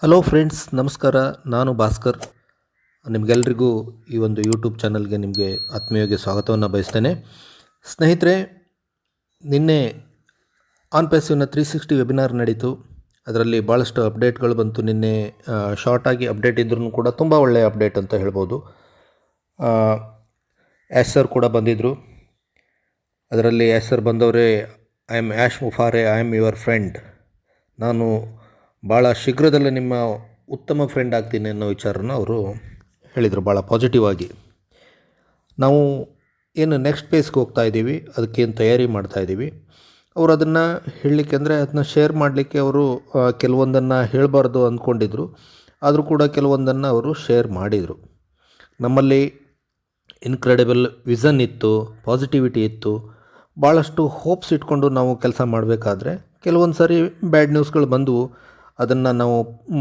Hello friends, ನಮಸ್ಕಾರ. ನಾನು ಭಾಸ್ಕರ್. ನಿಮಗೆಲ್ರಿಗೂ ಈ ಒಂದು ಯೂಟ್ಯೂಬ್ ಚಾನಲ್ಗೆ ನಿಮಗೆ ಆತ್ಮೀಯವಾಗಿ ಸ್ವಾಗತವನ್ನು ಬಯಸ್ತೇನೆ. ಸ್ನೇಹಿತರೆ, ನಿನ್ನೆ ಆನ್ ಪ್ಯಾಸಿವ್ನ 360 ವೆಬಿನಾರ್ ನಡೀತು. ಅದರಲ್ಲಿ ಭಾಳಷ್ಟು ಅಪ್ಡೇಟ್ಗಳು ಬಂತು. ನಿನ್ನೆ ಶಾರ್ಟಾಗಿ ಅಪ್ಡೇಟ್ ಇದ್ರೂ ಕೂಡ ತುಂಬ ಒಳ್ಳೆಯ ಅಪ್ಡೇಟ್ ಅಂತ ಹೇಳ್ಬೋದು. ಆ್ಯಶ್ ಸರ್ ಕೂಡ ಬಂದಿದ್ದರು. ಅದರಲ್ಲಿ ಆ್ಯಶ್ ಸರ್ ಬಂದವರೇ, ಐ ಆಮ್ ಆ್ಯಶ್ ಮುಫಾರೆ, ಐ ಆಮ್ ಯುವರ್ ಫ್ರೆಂಡ್. ನಾನು ಭಾಳ ಶೀಘ್ರದಲ್ಲೇ ನಿಮ್ಮ ಉತ್ತಮ ಫ್ರೆಂಡ್ ಆಗ್ತೀನಿ ಅನ್ನೋ ವಿಚಾರನ ಅವರು ಹೇಳಿದರು, ಭಾಳ ಪಾಸಿಟಿವ್ ಆಗಿ. ನಾವು ಏನು ನೆಕ್ಸ್ಟ್ ಪೇಸ್ಗೆ ಹೋಗ್ತಾ ಇದ್ದೀವಿ, ಅದಕ್ಕೇನು ತಯಾರಿ ಮಾಡ್ತಾಯಿದ್ದೀವಿ. ಅವರು ಅದನ್ನು ಹೇಳಲಿಕ್ಕೆ ಅಂದರೆ ಅದನ್ನ ಶೇರ್ ಮಾಡಲಿಕ್ಕೆ ಅವರು ಕೆಲವೊಂದನ್ನು ಹೇಳಬಾರ್ದು ಅಂದ್ಕೊಂಡಿದ್ರು. ಆದರೂ ಕೂಡ ಕೆಲವೊಂದನ್ನು ಅವರು ಶೇರ್ ಮಾಡಿದರು. ನಮ್ಮಲ್ಲಿ ಇನ್ಕ್ರೆಡಿಬಲ್ ವಿಷನ್ ಇತ್ತು, ಪಾಸಿಟಿವಿಟಿ ಇತ್ತು. ಭಾಳಷ್ಟು ಹೋಪ್ಸ್ ಇಟ್ಕೊಂಡು ನಾವು ಕೆಲಸ ಮಾಡಬೇಕಾದ್ರೆ ಕೆಲವೊಂದು ಸಾರಿ ಬ್ಯಾಡ್ ನ್ಯೂಸ್ಗಳು ಬಂದವು. ಅದನ್ನು ನಾವು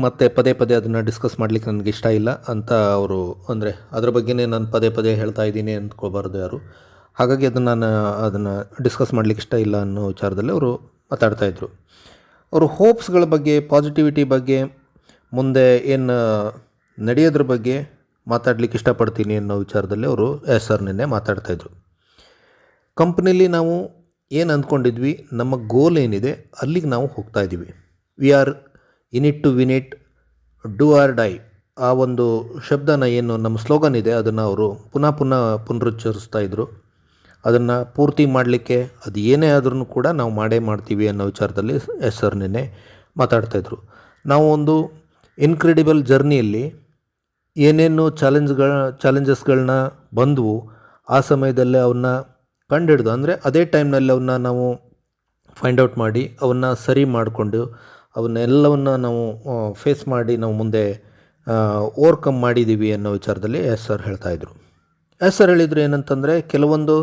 ಮತ್ತೆ ಪದೇ ಪದೇ ಅದನ್ನು ಡಿಸ್ಕಸ್ ಮಾಡಲಿಕ್ಕೆ ನನಗೆ ಇಷ್ಟ ಇಲ್ಲ ಅಂತ ಅವರು, ಅಂದರೆ ಅದ್ರ ಬಗ್ಗೆನೇ ನಾನು ಪದೇ ಪದೇ ಹೇಳ್ತಾ ಇದ್ದೀನಿ ಅಂದ್ಕೋಬಾರ್ದು ಯಾರು. ಹಾಗಾಗಿ ಅದನ್ನು ಡಿಸ್ಕಸ್ ಮಾಡಲಿಕ್ಕೆ ಇಷ್ಟ ಇಲ್ಲ ಅನ್ನೋ ವಿಚಾರದಲ್ಲಿ ಅವರು ಮಾತಾಡ್ತಾಯಿದ್ರು. ಅವರು ಹೋಪ್ಸ್ಗಳ ಬಗ್ಗೆ, ಪಾಸಿಟಿವಿಟಿ ಬಗ್ಗೆ, ಮುಂದೆ ಏನು ನಡೆಯೋದ್ರ ಬಗ್ಗೆ ಮಾತಾಡಲಿಕ್ಕೆ ಇಷ್ಟಪಡ್ತೀನಿ ಅನ್ನೋ ವಿಚಾರದಲ್ಲಿ ಅವರು ಸರ್ ನಿನ್ನೆ ಮಾತಾಡ್ತಾಯಿದ್ರು. ಕಂಪ್ನಿಲಿ ನಾವು ಏನು ಅಂದ್ಕೊಂಡಿದ್ವಿ, ನಮ್ಮ ಗೋಲ್ ಏನಿದೆ ಅಲ್ಲಿಗೆ ನಾವು ಹೋಗ್ತಾ ಇದ್ದೀವಿ. We are in it to win it, do or die. ಆ ಒಂದು ಶಬ್ದನ ಏನು ನಮ್ಮ ಸ್ಲೋಗನ್ ಇದೆ ಅದನ್ನು ಅವರು ಪುನಃ ಪುನರುಚ್ಚರಿಸ್ತಾ ಇದ್ದರು. ಅದನ್ನು ಪೂರ್ತಿ ಮಾಡಲಿಕ್ಕೆ ಅದು ಏನೇ ಆದ್ರೂ ಕೂಡ ನಾವು ಮಾಡೇ ಮಾಡ್ತೀವಿ ಅನ್ನೋ ವಿಚಾರದಲ್ಲಿ ಸರ್ ನಿನ್ನೆ ಮಾತಾಡ್ತಾಯಿದ್ರು. ನಾವು ಒಂದು ಇನ್ಕ್ರೆಡಿಬಲ್ ಜರ್ನಿಯಲ್ಲಿ ಏನೇನು ಚಾಲೆಂಜಸ್ಗಳನ್ನ ಬಂದವು, ಆ ಸಮಯದಲ್ಲೇ ಅವನ್ನ ಕಂಡುಹಿಡ್ದು, ಅಂದರೆ ಅದೇ ಟೈಮ್ನಲ್ಲಿ ಅವನ್ನ ನಾವು ಫೈಂಡ್ ಔಟ್ ಮಾಡಿ ಅವನ್ನ ಸರಿ ಮಾಡಿಕೊಂಡು ಅವನ್ನೆಲ್ಲವನ್ನು ನಾವು ಫೇಸ್ ಮಾಡಿ ನಾವು ಮುಂದೆ ಓವರ್ಕಮ್ ಮಾಡಿದ್ದೀವಿ ಅನ್ನೋ ವಿಚಾರದಲ್ಲಿ ಸರ್ ಹೇಳ್ತಾಯಿದ್ರು. ಸರ್ ಹೇಳಿದರು ಏನಂತಂದರೆ, ಕೆಲವೊಂದು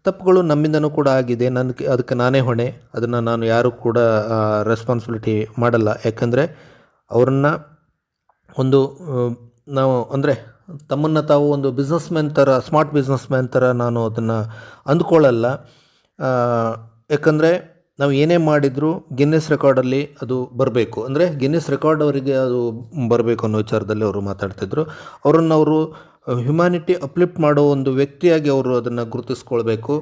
ತಪ್ಪುಗಳು ನಮ್ಮಿಂದನೂ ಕೂಡ ಆಗಿದೆ, ಅದಕ್ಕೆ ನಾನೇ ಹೊಣೆ, ಅದನ್ನು ನಾನು ಯಾರೂ ಕೂಡ ರೆಸ್ಪಾನ್ಸಿಬಿಲಿಟಿ ಮಾಡಲ್ಲ. ಯಾಕಂದರೆ ಅವರನ್ನು ಒಂದು ನಾವು ಅಂದರೆ ತಮ್ಮನ್ನು ತಾವು ಒಂದು ಬಿಸ್ನೆಸ್ ಮ್ಯಾನ್ ಥರ, ಸ್ಮಾರ್ಟ್ ಬಿಸ್ನೆಸ್ ಮ್ಯಾನ್ ಥರ ನಾನು ಅದನ್ನು ಅಂದ್ಕೊಳ್ಳಲ್ಲ. ಯಾಕಂದರೆ ನಾವು ಏನೇ ಮಾಡಿದರೂ ಗಿನ್ನೆಸ್ ರೆಕಾರ್ಡಲ್ಲಿ ಅದು ಬರಬೇಕು, ಅಂದರೆ ಗಿನ್ನೆಸ್ ರೆಕಾರ್ಡ್ ಅವರಿಗೆ ಅದು ಬರಬೇಕು ಅನ್ನೋ ವಿಚಾರದಲ್ಲಿ ಅವರು ಮಾತಾಡ್ತಿದ್ರು. ಅವರು ಹ್ಯುಮ್ಯಾನಿಟಿ ಅಪ್ಲಿಫ್ಟ್ ಮಾಡೋ ಒಂದು ವ್ಯಕ್ತಿಯಾಗಿ ಅವರು ಅದನ್ನು ಗುರುತಿಸ್ಕೊಳ್ಬೇಕು.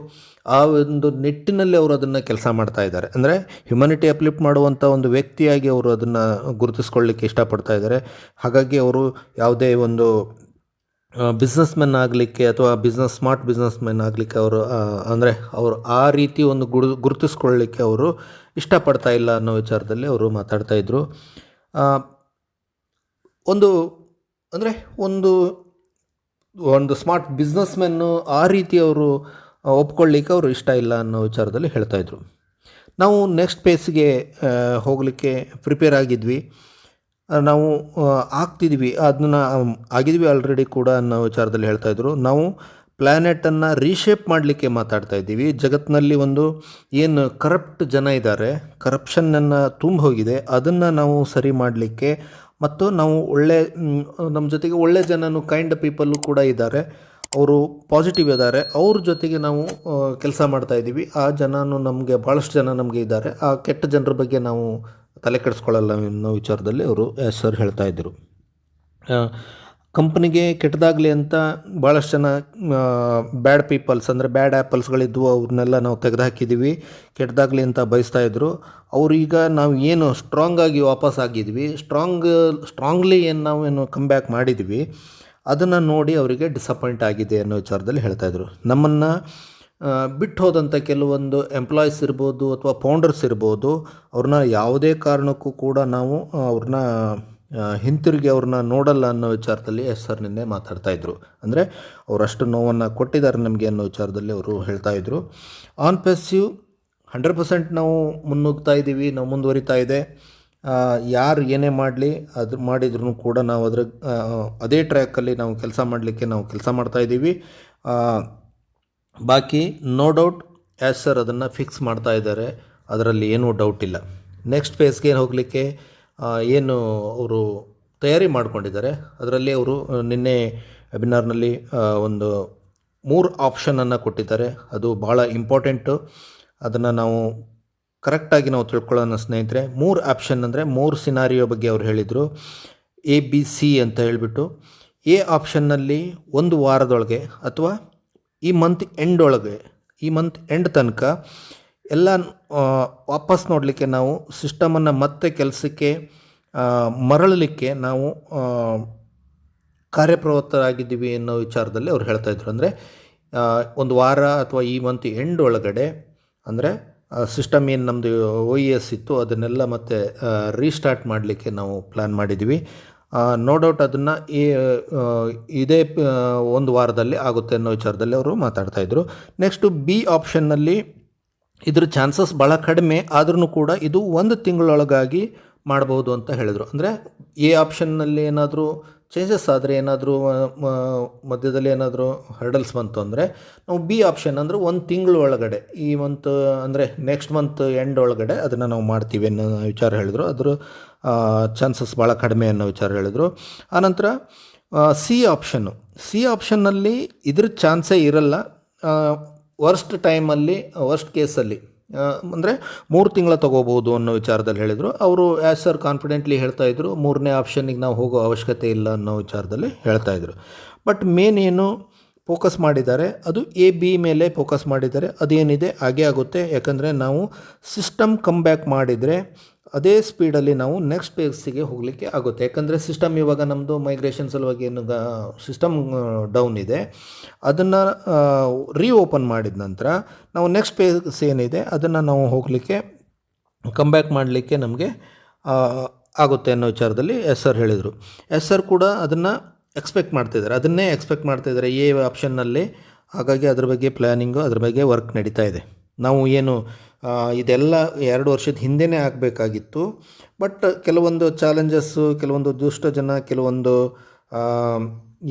ಆ ಒಂದು ನಿಟ್ಟಿನಲ್ಲಿ ಅವರು ಅದನ್ನು ಕೆಲಸ ಮಾಡ್ತಾ ಇದ್ದಾರೆ. ಅಂದರೆ ಹ್ಯುಮ್ಯಾನಿಟಿ ಅಪ್ಲಿಫ್ಟ್ ಮಾಡುವಂಥ ಒಂದು ವ್ಯಕ್ತಿಯಾಗಿ ಅವರು ಅದನ್ನು ಗುರುತಿಸ್ಕೊಳ್ಳಿಕ್ಕೆ ಇಷ್ಟಪಡ್ತಾ ಇದ್ದಾರೆ. ಹಾಗಾಗಿ ಅವರು ಯಾವುದೇ ಒಂದು ಬಿಸ್ನೆಸ್ ಮೆನ್ ಆಗಲಿಕ್ಕೆ ಅಥವಾ ಸ್ಮಾರ್ಟ್ ಬಿಸ್ನೆಸ್ ಮೆನ್ ಆಗಲಿಕ್ಕೆ ಅವರು ಅಂದರೆ ಅವರು ಆ ರೀತಿ ಒಂದು ಗುರುತಿಸ್ಕೊಳ್ಳಲಿಕ್ಕೆ ಅವರು ಇಷ್ಟಪಡ್ತಾ ಇಲ್ಲ ಅನ್ನೋ ವಿಚಾರದಲ್ಲಿ ಅವರು ಮಾತಾಡ್ತಾಯಿದ್ರು. ಒಂದು ಅಂದರೆ ಒಂದು ಸ್ಮಾರ್ಟ್ ಬಿಸ್ನೆಸ್ ಮೆನ್ನು ಆ ರೀತಿ ಅವರು ಒಪ್ಕೊಳ್ಳಿಕ್ಕೆ ಅವರು ಇಷ್ಟ ಇಲ್ಲ ಅನ್ನೋ ವಿಚಾರದಲ್ಲಿ ಹೇಳ್ತಾಯಿದ್ರು. ನಾವು ನೆಕ್ಸ್ಟ್ ಪೇಸ್ಗೆ ಹೋಗಲಿಕ್ಕೆ ಪ್ರಿಪೇರ್ ಆಗಿದ್ವಿ, ನಾವು ಆಗ್ತಿದ್ವಿ, ಅದನ್ನು ಆಗಿದ್ವಿ ಆಲ್ರೆಡಿ ಕೂಡ ಅನ್ನೋ ವಿಚಾರದಲ್ಲಿ ಹೇಳ್ತಾಯಿದ್ರು. ನಾವು ಪ್ಲ್ಯಾನೆಟನ್ನು ರೀಶೇಪ್ ಮಾಡಲಿಕ್ಕೆ ಮಾತಾಡ್ತಾ ಇದ್ದೀವಿ. ಜಗತ್ತಿನಲ್ಲಿ ಒಂದು ಏನು ಕರಪ್ಟ್ ಜನ ಇದ್ದಾರೆ, ಕರಪ್ಷನ್ನನ್ನು ತುಂಬ ಹೋಗಿದೆ, ಅದನ್ನು ನಾವು ಸರಿ ಮಾಡಲಿಕ್ಕೆ, ಮತ್ತು ನಾವು ನಮ್ಮ ಜೊತೆಗೆ ಒಳ್ಳೆ ಜನನು, ಕೈಂಡ್ ಪೀಪಲ್ಲು ಕೂಡ ಇದ್ದಾರೆ, ಅವರು ಪಾಸಿಟಿವ್ ಇದ್ದಾರೆ, ಅವ್ರ ಜೊತೆಗೆ ನಾವು ಕೆಲಸ ಮಾಡ್ತಾಯಿದ್ದೀವಿ. ಆ ಜನನು ನಮಗೆ ಭಾಳಷ್ಟು ಜನ ನಮಗೆ ಇದ್ದಾರೆ, ಆ ಕೆಟ್ಟ ಜನರ ಬಗ್ಗೆ ನಾವು ತಲೆ ಕೆಡಿಸ್ಕೊಳ್ಳಲ್ಲ ಅನ್ನೋ ವಿಚಾರದಲ್ಲಿ ಅವರು ಸರ್ ಹೇಳ್ತಾಯಿದ್ರು. ಕಂಪ್ನಿಗೆ ಕೆಟ್ಟದಾಗಲಿ ಅಂತ ಭಾಳಷ್ಟು ಜನ ಬ್ಯಾಡ್ ಪೀಪಲ್ಸ್, ಅಂದರೆ ಬ್ಯಾಡ್ ಆ್ಯಪಲ್ಸ್ಗಳಿದ್ವು, ಅವ್ರನ್ನೆಲ್ಲ ನಾವು ತೆಗೆದುಹಾಕಿದ್ದೀವಿ, ಕೆಟ್ಟದಾಗಲಿ ಅಂತ ಬಯಸ್ತಾಯಿದ್ರು. ಅವರು ಈಗ ನಾವು ಏನು ಸ್ಟ್ರಾಂಗಾಗಿ ವಾಪಸ್ ಆಗಿದ್ವಿ, ಸ್ಟ್ರಾಂಗ್ಲಿ ಏನು ಕಮ್ ಬ್ಯಾಕ್ ಮಾಡಿದ್ವಿ, ಅದನ್ನು ನೋಡಿ ಅವರಿಗೆ ಡಿಸಪಾಯಿಂಟ್ ಆಗಿದೆ ಅನ್ನೋ ವಿಚಾರದಲ್ಲಿ ಹೇಳ್ತಾಯಿದ್ರು. ನಮ್ಮನ್ನು ಬಿಟ್ಟು ಹೋದಂಥ ಕೆಲವೊಂದು ಎಂಪ್ಲಾಯೀಸ್ ಇರ್ಬೋದು ಅಥವಾ ಫೌಂಡರ್ಸ್ ಇರ್ಬೋದು, ಅವ್ರನ್ನ ಯಾವುದೇ ಕಾರಣಕ್ಕೂ ಕೂಡ ನಾವು ಅವ್ರನ್ನ ಹಿಂತಿರುಗಿ ಅವ್ರನ್ನ ನೋಡಲ್ಲ ಅನ್ನೋ ವಿಚಾರದಲ್ಲಿ ಸರ್ ನಿನ್ನೆ ಮಾತಾಡ್ತಾಯಿದ್ರು. ಅಂದರೆ ಅವರಷ್ಟು ನೋವನ್ನು ಕೊಟ್ಟಿದ್ದಾರೆ ನಮಗೆ ಅನ್ನೋ ವಿಚಾರದಲ್ಲಿ ಅವರು ಹೇಳ್ತಾಯಿದ್ರು. ಆನ್ ಪ್ಯಾಸಿವ್ 100% ನಾವು ಮುನ್ನುಗ್ತಾ ಇದ್ದೀವಿ, ನಾವು ಮುಂದುವರಿತಾ ಇದೆ. ಯಾರು ಏನೇ ಮಾಡಲಿ ಅದು ಮಾಡಿದ್ರೂ ಕೂಡ ನಾವು ಅದೇ ಟ್ರ್ಯಾಕಲ್ಲಿ ನಾವು ಕೆಲಸ ಮಾಡ್ತಾಯಿದ್ದೀವಿ. ಬಾಕಿ ನೋ ಡೌಟ್ ಸರ್ ಅದನ್ನು ಫಿಕ್ಸ್ ಮಾಡ್ತಾ ಇದ್ದಾರೆ, ಅದರಲ್ಲಿ ಏನೂ ಡೌಟ್ ಇಲ್ಲ. ನೆಕ್ಸ್ಟ್ ಫೇಸ್ಗೆ ಹೋಗಲಿಕ್ಕೆ ಏನು ಅವರು ತಯಾರಿ ಮಾಡ್ಕೊಂಡಿದ್ದಾರೆ, ಅದರಲ್ಲಿ ಅವರು ನಿನ್ನೆ ವೆಬಿನಾರ್ನಲ್ಲಿ ಒಂದು 3 ಆಪ್ಷನನ್ನು ಕೊಟ್ಟಿದ್ದಾರೆ. ಅದು ಭಾಳ ಇಂಪಾರ್ಟೆಂಟು. ಅದನ್ನು ನಾವು ಕರೆಕ್ಟಾಗಿ ನಾವು ತಿಳ್ಕೊಳ್ಳೋಣ ಸ್ನೇಹಿತರೆ. 3 ಆಪ್ಷನ್ ಅಂದರೆ 3 ಸಿನಾರಿಯೋ ಬಗ್ಗೆ ಅವ್ರು ಹೇಳಿದರು. ಎ, ಬಿ, ಸಿ ಅಂತ ಹೇಳಿಬಿಟ್ಟು. ಎ ಆಪ್ಷನ್ನಲ್ಲಿ 1 ವಾರದೊಳಗೆ ಅಥವಾ ಈ ಮಂತ್ ಎಂಡ್ ತನಕ ಎಲ್ಲ ವಾಪಸ್ ನೋಡಲಿಕ್ಕೆ ನಾವು ಸಿಸ್ಟಮನ್ನು ಮತ್ತೆ ಕೆಲಸಕ್ಕೆ ಮರಳಲಿಕ್ಕೆ ನಾವು ಕಾರ್ಯಪ್ರವೃತ್ತರಾಗಿದ್ದೀವಿ ಅನ್ನೋ ವಿಚಾರದಲ್ಲಿ ಅವ್ರು ಹೇಳ್ತಾಯಿದ್ರು. ಅಂದರೆ 1 ವಾರ ಅಥವಾ ಈ ಮಂತ್ ಎಂಡ್ ಒಳಗಡೆ ಅಂದರೆ ಸಿಸ್ಟಮ್ ಏನು ನಮ್ಮದು OES ಇತ್ತು ಅದನ್ನೆಲ್ಲ ಮತ್ತೆ ರೀಸ್ಟಾರ್ಟ್ ಮಾಡಲಿಕ್ಕೆ ನಾವು ಪ್ಲ್ಯಾನ್ ಮಾಡಿದ್ದೀವಿ. ನೋ ಡೌಟ್ ಅದನ್ನು ಇದೇ 1 ವಾರದಲ್ಲಿ ಆಗುತ್ತೆ ಅನ್ನೋ ವಿಚಾರದಲ್ಲಿ ಅವರು ಮಾತಾಡ್ತಾಯಿದ್ರು. ನೆಕ್ಸ್ಟು ಬಿ ಆಪ್ಷನ್ನಲ್ಲಿ ಇದ್ರ ಚಾನ್ಸಸ್ ಭಾಳ ಕಡಿಮೆ, ಆದ್ರೂ ಕೂಡ ಇದು 1 ತಿಂಗಳೊಳಗಾಗಿ ಮಾಡ್ಬೋದು ಅಂತ ಹೇಳಿದರು. ಅಂದರೆ ಎ ಆಪ್ಷನ್ನಲ್ಲಿ ಏನಾದರೂ ಚೇಂಜಸ್ ಆದರೆ, ಏನಾದರೂ ಮಧ್ಯದಲ್ಲಿ ಏನಾದರೂ ಹರ್ಡಲ್ಸ್ ಬಂತು ಅಂದರೆ ನಾವು ಬಿ ಆಪ್ಷನ್ ಅಂದರೆ 1 ತಿಂಗಳು ಒಳಗಡೆ, ಈ ಮಂತ್ ಅಂದರೆ ನೆಕ್ಸ್ಟ್ ಮಂತ್ ಎಂಡ್ ಒಳಗಡೆ ಅದನ್ನು ನಾವು ಮಾಡ್ತೀವಿ ಅನ್ನೋ ವಿಚಾರ ಹೇಳಿದರು. ಅದ್ರ ಚಾನ್ಸಸ್ ಭಾಳ ಕಡಿಮೆ ಅನ್ನೋ ವಿಚಾರ ಹೇಳಿದರು. ಆನಂತರ ಸಿ ಆಪ್ಷನ್ನಲ್ಲಿ ಇದ್ರ ಚಾನ್ಸೇ ಇರಲ್ಲ. ವರ್ಸ್ಟ್ ಕೇಸಲ್ಲಿ ಅಂದರೆ 3 ತಿಂಗಳ ತೊಗೋಬೋದು ಅನ್ನೋ ವಿಚಾರದಲ್ಲಿ ಹೇಳಿದರು. ಅವರು ಆ್ಯಸ್ ಸರ್ ಕಾನ್ಫಿಡೆಂಟ್ಲಿ ಹೇಳ್ತಾಯಿದ್ರು 3ನೇ ಆಪ್ಷನ್ನಿಗೆ ನಾವು ಹೋಗೋ ಅವಶ್ಯಕತೆ ಇಲ್ಲ ಅನ್ನೋ ವಿಚಾರದಲ್ಲಿ ಹೇಳ್ತಾಯಿದ್ರು. ಬಟ್ ಮೇನ್ ಏನು ಫೋಕಸ್ ಮಾಡಿದ್ದಾರೆ ಅದು ಎ ಬಿ ಮೇಲೆ ಫೋಕಸ್ ಮಾಡಿದ್ದಾರೆ. ಅದೇನಿದೆ ಹಾಗೇ ಆಗುತ್ತೆ. ಯಾಕಂದರೆ ನಾವು ಸಿಸ್ಟಮ್ ಕಮ್ ಬ್ಯಾಕ್ ಮಾಡಿದರೆ ಅದೇ ಸ್ಪೀಡಲ್ಲಿ ನಾವು ನೆಕ್ಸ್ಟ್ ಫೇಸಿಗೆ ಹೋಗಲಿಕ್ಕೆ ಆಗುತ್ತೆ. ಯಾಕಂದರೆ ಸಿಸ್ಟಮ್ ಇವಾಗ ನಮ್ಮದು ಮೈಗ್ರೇಷನ್ ಸಲುವಾಗಿ ಏನು ಸಿಸ್ಟಮ್ ಡೌನ್ ಇದೆ, ಅದನ್ನು ರೀಓಪನ್ ಮಾಡಿದ ನಂತರ ನಾವು ನೆಕ್ಸ್ಟ್ ಫೇಸ್ ಏನಿದೆ ಅದನ್ನು ನಾವು ಹೋಗಲಿಕ್ಕೆ ಕಮ್ ಬ್ಯಾಕ್ ಮಾಡಲಿಕ್ಕೆ ನಮಗೆ ಆಗುತ್ತೆ ಅನ್ನೋ ವಿಚಾರದಲ್ಲಿ ಎಸ್ ಸರ್ ಹೇಳಿದರು. ಎಸ್ ಸರ್ ಕೂಡ ಅದನ್ನು ಅದನ್ನೇ ಎಕ್ಸ್ಪೆಕ್ಟ್ ಮಾಡ್ತಾಯಿದ್ದಾರೆ ಎ ಆಪ್ಷನ್ನಲ್ಲಿ. ಹಾಗಾಗಿ ಅದ್ರ ಬಗ್ಗೆ ಪ್ಲ್ಯಾನಿಂಗು, ಅದ್ರ ಬಗ್ಗೆ ವರ್ಕ್ ನಡೀತಾ ಇದೆ. ನಾವು ಏನು ಇದೆಲ್ಲ 2 ವರ್ಷದ ಹಿಂದೆಯೇ ಆಗಬೇಕಾಗಿತ್ತು. ಬಟ್ ಕೆಲವೊಂದು ಚಾಲೆಂಜಸ್ಸು, ಕೆಲವೊಂದು ದುಷ್ಟ ಜನ, ಕೆಲವೊಂದು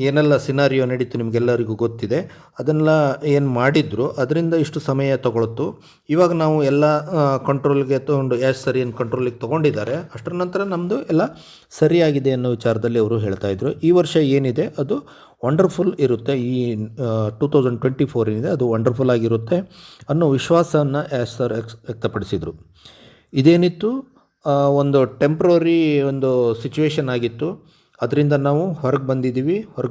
ಏನೆಲ್ಲ ಸಿನಾರಿಯೋ ನಡೀತು ನಿಮಗೆಲ್ಲರಿಗೂ ಗೊತ್ತಿದೆ. ಅದನ್ನೆಲ್ಲ ಏನು ಮಾಡಿದ್ರು ಅದರಿಂದ ಇಷ್ಟು ಸಮಯ ತಗೊಳ್ತು. ಇವಾಗ ನಾವು ಎಲ್ಲ ಕಂಟ್ರೋಲ್ಗೆ ತೊಗೊಂಡು ಸರಿ ಏನು ಕಂಟ್ರೋಲಿಗೆ ತೊಗೊಂಡಿದ್ದಾರೆ, ಅಷ್ಟರ ನಂತರ ನಮ್ಮದು ಎಲ್ಲ ಸರಿಯಾಗಿದೆ ಅನ್ನೋ ವಿಚಾರದಲ್ಲಿ ಅವರು ಹೇಳ್ತಾಯಿದ್ರು. ಈ ವರ್ಷ ಏನಿದೆ ಅದು ವಂಡರ್ಫುಲ್ ಇರುತ್ತೆ. ಈ 2024 ಏನಿದೆ ಅದು ವಂಡರ್ಫುಲ್ ಆಗಿರುತ್ತೆ ಅನ್ನೋ ವಿಶ್ವಾಸವನ್ನು ಸರ್ ವ್ಯಕ್ತಪಡಿಸಿದರು. ಇದೇನಿತ್ತು ಒಂದು ಟೆಂಪ್ರರಿ ಒಂದು ಸಿಚುವೇಶನ್ ಆಗಿತ್ತು. ಅದರಿಂದ ನಾವು ಹೊರಗೆ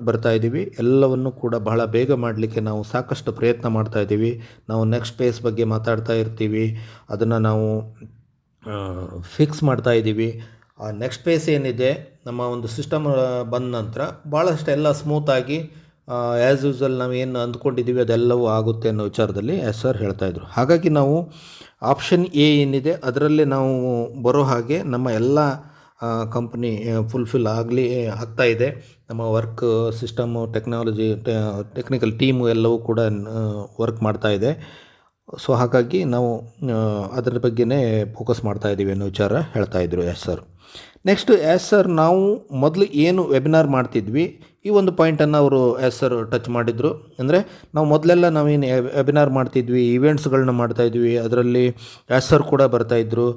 ಬರ್ತಾಯಿದ್ದೀವಿ. ಎಲ್ಲವನ್ನು ಕೂಡ ಬಹಳ ಬೇಗ ಮಾಡಲಿಕ್ಕೆ ನಾವು ಸಾಕಷ್ಟು ಪ್ರಯತ್ನ ಮಾಡ್ತಾಯಿದ್ದೀವಿ. ನಾವು ನೆಕ್ಸ್ಟ್ ಫೇಸ್ ಬಗ್ಗೆ ಮಾತಾಡ್ತಾ ಇರ್ತೀವಿ, ಅದನ್ನು ನಾವು ಫಿಕ್ಸ್ ಮಾಡ್ತಾಯಿದ್ದೀವಿ. ಆ ನೆಕ್ಸ್ಟ್ ಫೇಸ್ ಏನಿದೆ ನಮ್ಮ ಒಂದು ಸಿಸ್ಟಮ್ ಬಂದ ನಂತರ ಭಾಳಷ್ಟು ಎಲ್ಲ ಸ್ಮೂತಾಗಿ ಆ್ಯಸ್ ಯೂಸ್ವಲ್ ನಾವು ಏನು ಅಂದ್ಕೊಂಡಿದ್ದೀವಿ ಅದೆಲ್ಲವೂ ಆಗುತ್ತೆ ಅನ್ನೋ ವಿಚಾರದಲ್ಲಿ ಸರ್ ಹೇಳ್ತಾಯಿದ್ರು. ಹಾಗಾಗಿ ನಾವು ಆಪ್ಷನ್ ಎ ಏನಿದೆ ಅದರಲ್ಲೇ ನಾವು ಬರೋ ಹಾಗೆ ನಮ್ಮ ಎಲ್ಲ ಕಂಪ್ನಿ ಫುಲ್ಫಿಲ್ ಆಗ್ತಾಯಿದೆ. ನಮ್ಮ ವರ್ಕ್ ಸಿಸ್ಟಮು, ಟೆಕ್ನಿಕಲ್ ಟೀಮು ಎಲ್ಲವೂ ಕೂಡ ವರ್ಕ್ ಮಾಡ್ತಾಯಿದೆ. ಸೊ ಹಾಗಾಗಿ ನಾವು ಅದರ ಬಗ್ಗೆನೇ ಫೋಕಸ್ ಮಾಡ್ತಾಯಿದ್ದೀವಿ ಅನ್ನೋ ವಿಚಾರ ಹೇಳ್ತಾಯಿದ್ರು ಸರ್. ನೆಕ್ಸ್ಟ್ ಸರ್ ನಾವು ಮೊದಲು ಏನು ವೆಬಿನಾರ್ ಮಾಡ್ತಿದ್ವಿ ಈ ಒಂದು ಪಾಯಿಂಟನ್ನು ಅವರು ಸರ್ ಟಚ್ ಮಾಡಿದರು. ಅಂದರೆ ನಾವು ಮೊದಲೆಲ್ಲ ನಾವೇನು ವೆಬಿನಾರ್ ಮಾಡ್ತಿದ್ವಿ, ಈವೆಂಟ್ಸ್ಗಳನ್ನ ಮಾಡ್ತಾಯಿದ್ವಿ, ಅದರಲ್ಲಿ ಸರ್ ಕೂಡ ಬರ್ತಾಯಿದ್ರು.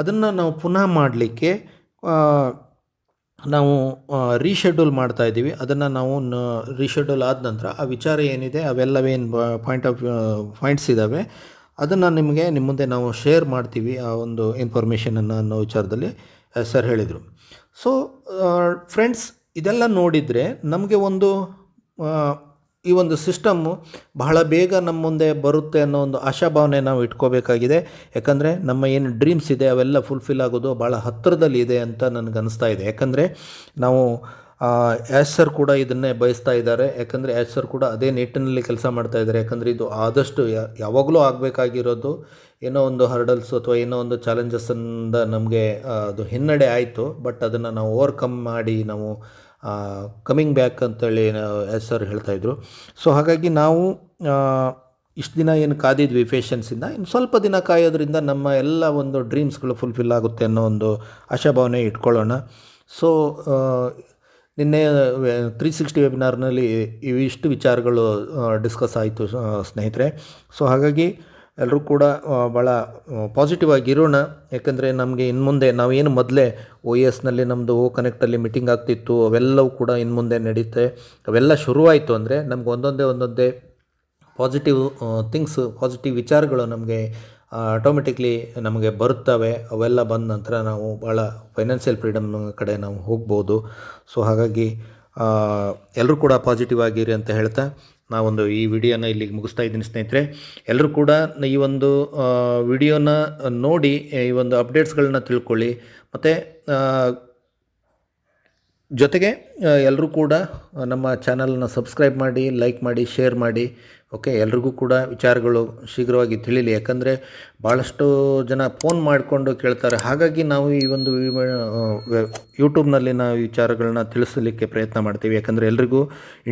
ಅದನ್ನು ನಾವು ಪುನಃ ಮಾಡಲಿಕ್ಕೆ ನಾವು ರೀಶೆಡ್ಯೂಲ್ ಮಾಡ್ತಾಯಿದ್ದೀವಿ. ಅದನ್ನು ನಾವು ರೀಶೆಡ್ಯೂಲ್ ಆದ ನಂತರ ಆ ವಿಚಾರ ಏನಿದೆ ಅವೆಲ್ಲವೇನು ಪಾಯಿಂಟ್ಸ್ ಇದ್ದಾವೆ ಅದನ್ನು ನಿಮ್ಮ ಮುಂದೆ ನಾವು ಶೇರ್ ಮಾಡ್ತೀವಿ, ಆ ಒಂದು ಇನ್ಫಾರ್ಮೇಷನನ್ನು ಅನ್ನೋ ವಿಚಾರದಲ್ಲಿ ಸರ್ ಹೇಳಿದರು. ಸೊ ಫ್ರೆಂಡ್ಸ್, ಇದೆಲ್ಲ ನೋಡಿದರೆ ನಮಗೆ ಈ ಒಂದು ಸಿಸ್ಟಮ್ಮು ಬಹಳ ಬೇಗ ನಮ್ಮ ಮುಂದೆ ಬರುತ್ತೆ ಅನ್ನೋ ಒಂದು ಆಶಾಭಾವನೆ ನಾವು ಇಟ್ಕೋಬೇಕಾಗಿದೆ. ಯಾಕಂದರೆ ನಮ್ಮ ಏನು ಡ್ರೀಮ್ಸ್ ಇದೆ ಅವೆಲ್ಲ ಫುಲ್ಫಿಲ್ ಆಗೋದು ಭಾಳ ಹತ್ತಿರದಲ್ಲಿ ಇದೆ ಅಂತ ನನಗೆ ಅನಿಸ್ತಾ ಇದೆ. ಯಾಕಂದರೆ ನಾವು ಸರ್ ಕೂಡ ಇದನ್ನೇ ಬಯಸ್ತಾ ಇದ್ದಾರೆ. ಯಾಕಂದರೆ ಸರ್ ಕೂಡ ಅದೇ ನಿಟ್ಟಿನಲ್ಲಿ ಕೆಲಸ ಮಾಡ್ತಾ ಇದ್ದಾರೆ. ಯಾಕಂದರೆ ಇದು ಆದಷ್ಟು ಯಾವಾಗಲೂ ಆಗಬೇಕಾಗಿರೋದು. ಏನೋ ಒಂದು ಹರ್ಡಲ್ಸ್ ಅಥವಾ ಏನೋ ಒಂದು ಚಾಲೆಂಜಸ್ಸಿಂದ ನಮಗೆ ಅದು ಹಿನ್ನಡೆ ಆಯಿತು. ಬಟ್ ಅದನ್ನು ನಾವು ಓವರ್ಕಮ್ ಮಾಡಿ ನಾವು ಕಮಿಂಗ್ ಬ್ಯಾಕ್ ಅಂತೇಳಿ ಸರ್ ಹೇಳ್ತಾಯಿದ್ರು. ಸೊ ಹಾಗಾಗಿ ನಾವು ಇಷ್ಟು ದಿನ ಏನು ಕಾದಿದ್ವಿ ಪೇಷನ್ಸಿಂದ, ಇನ್ನು ಸ್ವಲ್ಪ ದಿನ ಕಾಯೋದ್ರಿಂದ ನಮ್ಮ ಎಲ್ಲ ಒಂದು ಡ್ರೀಮ್ಸ್ಗಳು ಫುಲ್ಫಿಲ್ ಆಗುತ್ತೆ ಅನ್ನೋ ಒಂದು ಆಶಾಭಾವನೆ ಇಟ್ಕೊಳ್ಳೋಣ. ಸೊ ನಿನ್ನೆ 360 ವೆಬಿನಾರ್ನಲ್ಲಿ ಇವಿಷ್ಟು ವಿಚಾರಗಳು ಡಿಸ್ಕಸ್ ಆಯಿತು ಸ್ನೇಹಿತರೆ. ಸೊ ಹಾಗಾಗಿ ಎಲ್ಲರೂ ಕೂಡ ಭಾಳ ಪಾಸಿಟಿವ್ ಆಗಿರೋಣ. ಯಾಕಂದರೆ ನಮಗೆ ಇನ್ನು ಮುಂದೆ ನಾವೇನು ಮೊದಲೇ OESನಲ್ಲಿ ನಮ್ಮದು ಕನೆಕ್ಟಲ್ಲಿ ಮೀಟಿಂಗ್ ಆಗ್ತಿತ್ತು, ಅವೆಲ್ಲವೂ ಕೂಡ ಇನ್ನು ಮುಂದೆ ನಡೀತೆ. ಅವೆಲ್ಲ ಶುರುವಾಯಿತು ಅಂದರೆ ನಮ್ಗೆ ಒಂದೊಂದೇ ಪಾಸಿಟಿವ್ ಥಿಂಗ್ಸ್, ಪಾಸಿಟಿವ್ ವಿಚಾರಗಳು ನಮಗೆ ಆಟೋಮೆಟಿಕ್ಲಿ ನಮಗೆ ಬರುತ್ತವೆ. ಅವೆಲ್ಲ ಬಂದ ನಂತರ ನಾವು ಭಾಳ ಫೈನಾನ್ಷಿಯಲ್ ಫ್ರೀಡಮ್ ಕಡೆ ನಾವು ಹೋಗ್ಬೋದು. ಸೊ ಹಾಗಾಗಿ ಎಲ್ಲರೂ ಕೂಡ ಪಾಸಿಟಿವ್ ಆಗಿರಿ ಅಂತ ಹೇಳ್ತಾ ನಾವೊಂದು ಈ ವಿಡಿಯೋನ ಇಲ್ಲಿಗೆ ಮುಗಿಸ್ತಾ ಇದ್ದೀನಿ ಸ್ನೇಹಿತರೆ. ಎಲ್ಲರೂ ಕೂಡ ಈ ಒಂದು ವಿಡಿಯೋನ ನೋಡಿ ಈ ಒಂದು ಅಪ್ಡೇಟ್ಸ್ಗಳನ್ನ ತಿಳ್ಕೊಳ್ಳಿ. ಮತ್ತು ಜೊತೆಗೆ ಎಲ್ಲರೂ ಕೂಡ ನಮ್ಮ ಚಾನಲ್ನ ಸಬ್ಸ್ಕ್ರೈಬ್ ಮಾಡಿ, ಲೈಕ್ ಮಾಡಿ, ಶೇರ್ ಮಾಡಿ. ಓಕೆ, ಎಲ್ರಿಗೂ ಕೂಡ ವಿಚಾರಗಳು ಶೀಘ್ರವಾಗಿ ತಿಳಿಲಿ. ಯಾಕಂದರೆ ಭಾಳಷ್ಟು ಜನ ಫೋನ್ ಮಾಡಿಕೊಂಡು ಕೇಳ್ತಾರೆ. ಹಾಗಾಗಿ ನಾವು ಈ ಒಂದು ಯೂಟ್ಯೂಬ್ನಲ್ಲಿ ನಾವು ವಿಚಾರಗಳನ್ನ ತಿಳಿಸಲಿಕ್ಕೆ ಪ್ರಯತ್ನ ಮಾಡ್ತೀವಿ. ಯಾಕಂದರೆ ಎಲ್ರಿಗೂ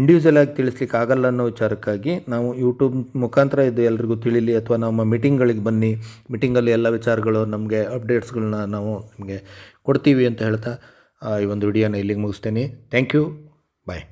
ಇಂಡಿವಿಜುವಲ್ ಆಗಿ ತಿಳಿಸ್ಲಿಕ್ಕೆ ಆಗಲ್ಲ ಅನ್ನೋ ವಿಚಾರಕ್ಕಾಗಿ ನಾವು ಯೂಟ್ಯೂಬ್ ಮುಖಾಂತರ ಇದು ಎಲ್ರಿಗೂ ತಿಳಿಲಿ. ಅಥವಾ ನಮ್ಮ ಮೀಟಿಂಗ್ಗಳಿಗೆ ಬನ್ನಿ, ಮೀಟಿಂಗಲ್ಲಿ ಎಲ್ಲ ವಿಚಾರಗಳು ನಮಗೆ ಅಪ್ಡೇಟ್ಸ್ಗಳನ್ನ ನಾವು ನಿಮಗೆ ಕೊಡ್ತೀವಿ ಅಂತ ಹೇಳ್ತಾ ಈ ಒಂದು ವಿಡಿಯೋನ ಇಲ್ಲಿಗೆ ಮುಗಿಸ್ತೇನೆ. Thank you, bye.